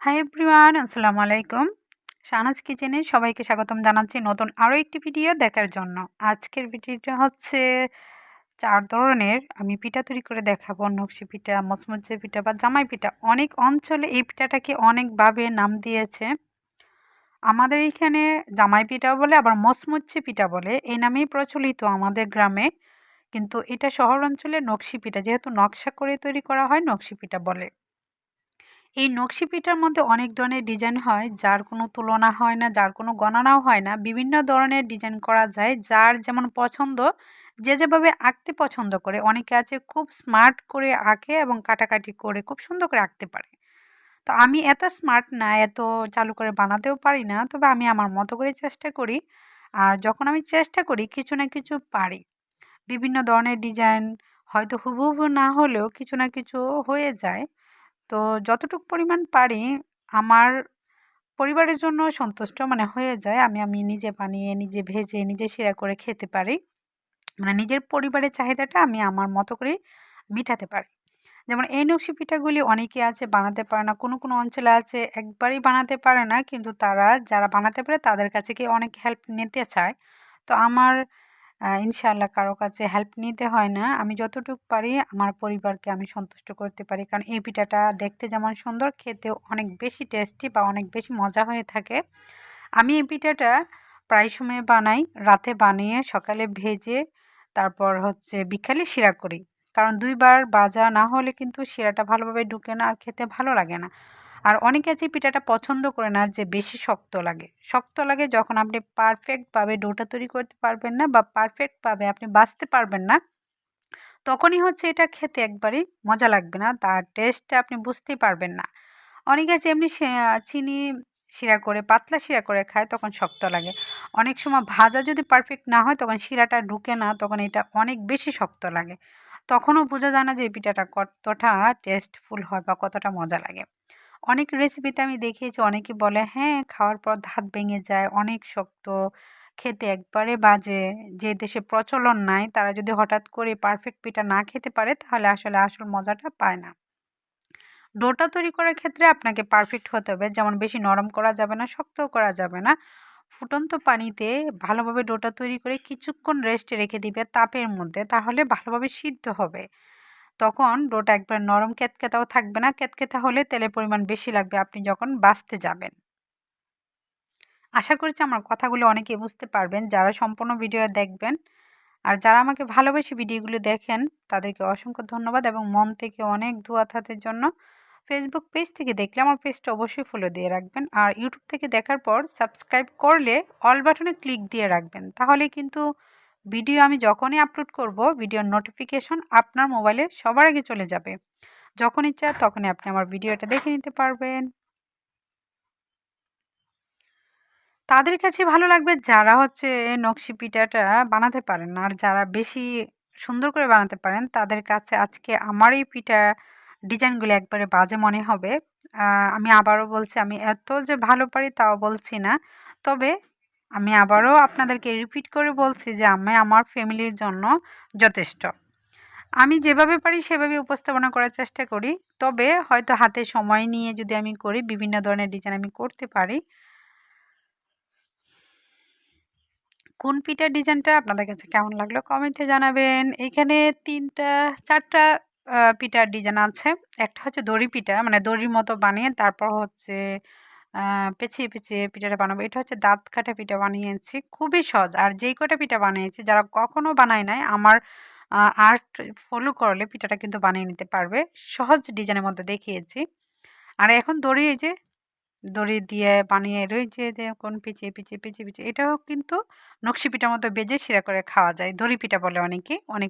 Hi everyone, আসসালামু আলাইকুম। শাহনাজ কিচেনে সবাইকে স্বাগতম জানাচ্ছি নতুন আরও একটি ভিডিও দেখার জন্য। আজকের ভিডিওটা হচ্ছে ৪ ধরনের আমি পিঠা তৈরি করে দেখাবো। নকশি পিঠা, মচমচে পিঠা বা জামাই পিঠা। অনেক অঞ্চলে এই পিঠাটাকে অনেকভাবে নাম দিয়েছে। আমাদের এইখানে জামাই পিঠাও বলে, আবার মচমচে পিঠা বলে। এই নামেই প্রচলিত আমাদের গ্রামে। কিন্তু এটা শহর অঞ্চলে নকশি পিঠা, যেহেতু নকশা করে তৈরি করা হয়, নকশি পিঠা বলে। এই নকশি পিঠার মধ্যে অনেক ধরনের ডিজাইন হয়, যার কোনো তুলনা হয় না, যার কোনো গণনাও হয় না। বিভিন্ন ধরনের ডিজাইন করা যায়, যার যেমন পছন্দ, যে যেভাবে আঁকতে পছন্দ করে। অনেকে আছে খুব স্মার্ট করে আঁকে এবং কাটাকাটি করে খুব সুন্দর করে আঁকতে পারে। তো আমি এত স্মার্ট না, এত চালু করে বানাতেও পারি না। তবে আমি আমার মতো করে চেষ্টা করি। আর যখন আমি চেষ্টা করি, কিছু না কিছু পারি। বিভিন্ন ধরনের ডিজাইন হয়তো হুবহু না হলেও কিছু না কিছু হয়ে যায়। তো যতটুকু পরিমাণ পারি আমার পরিবারের জন্য সন্তুষ্ট মানে হয়ে যায়। আমি নিজে বানিয়ে, নিজে ভেজে, নিজে সেরা করে খেতে পারি। মানে নিজের পরিবারের চাহিদাটা আমি আমার মতো করে মিটাতে পারি। যেমন এই নকশি পিঠাগুলি অনেকে আছে বানাতে পারে না। কোনো অঞ্চলে আছে একবারেই বানাতে পারে না। কিন্তু তারা যারা বানাতে পারে তাদের কাছে গিয়ে অনেক হেল্প নিতে চায়। তো আমার ইনশাআল্লাহ কারো কাছে হেল্প নিতে হয় না। আমি যতটুকু পারি আমার পরিবারকে আমি সন্তুষ্ট করতে পারি। কারণ এই পিঠাটা দেখতে যেমন সুন্দর, খেতেও অনেক বেশি টেস্টি বা অনেক বেশি মজা হয়ে থাকে। আমি এই পিঠাটা প্রায় সময় বানাই। রাতে বানিয়ে সকালে ভেজে তারপর হচ্ছে বিকালে শিরা করি। কারণ ২ বার ভাজা না হলে কিন্তু শিরাটা ভালোভাবে ঢুকে না আর খেতে ভালো লাগে না। আর অনেকে আছে পিঠাটা পছন্দ করে না যে বেশি শক্ত লাগে। শক্ত লাগে যখন আপনি পারফেক্টভাবে ডোটা তৈরি করতে পারবেন না বা পারফেক্টভাবে আপনি ভাজতে পারবেন না, তখনই হচ্ছে এটা খেতে একবারেই মজা লাগবে না। তার টেস্টটা আপনি বুঝতেই পারবেন না। অনেকে আছে এমনি চিনি শিরা করে, পাতলা শিরা করে খায়, তখন শক্ত লাগে। অনেক সময় ভাজা যদি পারফেক্ট না হয় তখন শিরাটা ঢুকে না, তখন এটা অনেক বেশি শক্ত লাগে। তখনও বোঝা যায় না যে এই পিঠাটা কতটা টেস্টফুল হয় বা কতটা মজা লাগে। অনেক রেসিপিতে আমি দেখিয়েছি, অনেকে বলে হ্যাঁ, খাওয়ার পর দাঁত ভেঙে যায়, অনেক শক্ত, খেতে একবারে বাজে। যে দেশে প্রচলন নাই তারা যদি হঠাৎ করে পারফেক্ট পিঠা না খেতে পারে তাহলে আসলে আসল মজাটা পায় না। ডোটা তৈরি করার ক্ষেত্রে আপনাকে পারফেক্ট হতে হবে। যেমন বেশি নরম করা যাবে না, শক্তও করা যাবে না। ফুটন্ত পানিতে ভালোভাবে ডোটা তৈরি করে কিছুক্ষণ রেস্টে রেখে দিবে তাপের মধ্যে, তাহলে ভালোভাবে সিদ্ধ হবে। তখন ডোটা একবার নরম ক্যাতক্যাতাও থাকবে না। ক্যাতক্যাতা হলে তেলের পরিমাণ বেশি লাগবে আপনি যখন ভাজতে যাবেন। আশা করছি আমার কথাগুলো অনেকেই বুঝতে পারবেন যারা সম্পূর্ণ ভিডিও দেখবেন। আর যারা আমাকে ভালোবেসে ভিডিওগুলো দেখেন তাদেরকে অসংখ্য ধন্যবাদ এবং মন থেকে অনেক দোয়া তাদের জন্য। ফেসবুক পেজ থেকে দেখলে আমার পেজটা অবশ্যই ফলো দিয়ে রাখবেন। আর ইউটিউব থেকে দেখার পর সাবস্ক্রাইব করলে অল বাটনে ক্লিক দিয়ে রাখবেন। তাহলে কিন্তু ভিডিও আমি যখনই আপলোড করব, ভিডিওর নোটিফিকেশন আপনার মোবাইলে সবার আগে চলে যাবে। যখন ইচ্ছা তখনই আপনি আমার ভিডিওটা দেখে নিতে পারবেন। তাদের কাছে ভালো লাগবে যারা হচ্ছে নকশি পিঠাটা বানাতে পারেন। আর যারা বেশি সুন্দর করে বানাতে পারেন তাদের কাছে আজকে আমার এই পিঠা ডিজাইনগুলো একবারে বাজে মনে হবে। আ আমি আবারও বলছি, আমি এত যে ভালো পারি তাও বলছি না। তবে আমি আবারও আপনাদেরকে রিপিট করে বলছি যে আমি আমার ফ্যামিলির জন্য যথেষ্ট। আমি যেভাবে পারি সেভাবে উপস্থাপনা করার চেষ্টা করি। তবে হয়তো হাতে সময় নিয়ে যদি আমি করি, বিভিন্ন ধরনের ডিজাইন আমি করতে পারি। কোন পিঠার ডিজাইনটা আপনাদের কাছে কেমন লাগলো কমেন্টে জানাবেন। এইখানে ৩ টা ৪ টা পিঠার ডিজাইন আছে। একটা হচ্ছে দড়ি পিঠা, মানে দড়ির মতো বানিয়ে তারপর হচ্ছে আ পেঁচিয়ে পিঠাটা বানাবো। এটা হচ্ছে দাঁত কাটা পিঠা বানিয়েছি। খুবই সহজ। আর যেই কটা পিঠা বানিয়েছি যারা কখনো বানায় নাই, আমার আর্ট ফলো করলে পিঠাটা কিন্তু বানিয়ে নিতে পারবে। সহজ ডিজাইনের মধ্যে দেখিয়েছি। আর এখন দড়ি, এই যে দড়ি দিয়ে বানিয়ে রয়েছে দেখুন, পিচিয়ে এটাও কিন্তু নকশি পিঠার মতো বেজে শিরা করে খাওয়া যায়। দড়ি পিঠা বলে অনেকে। অনেক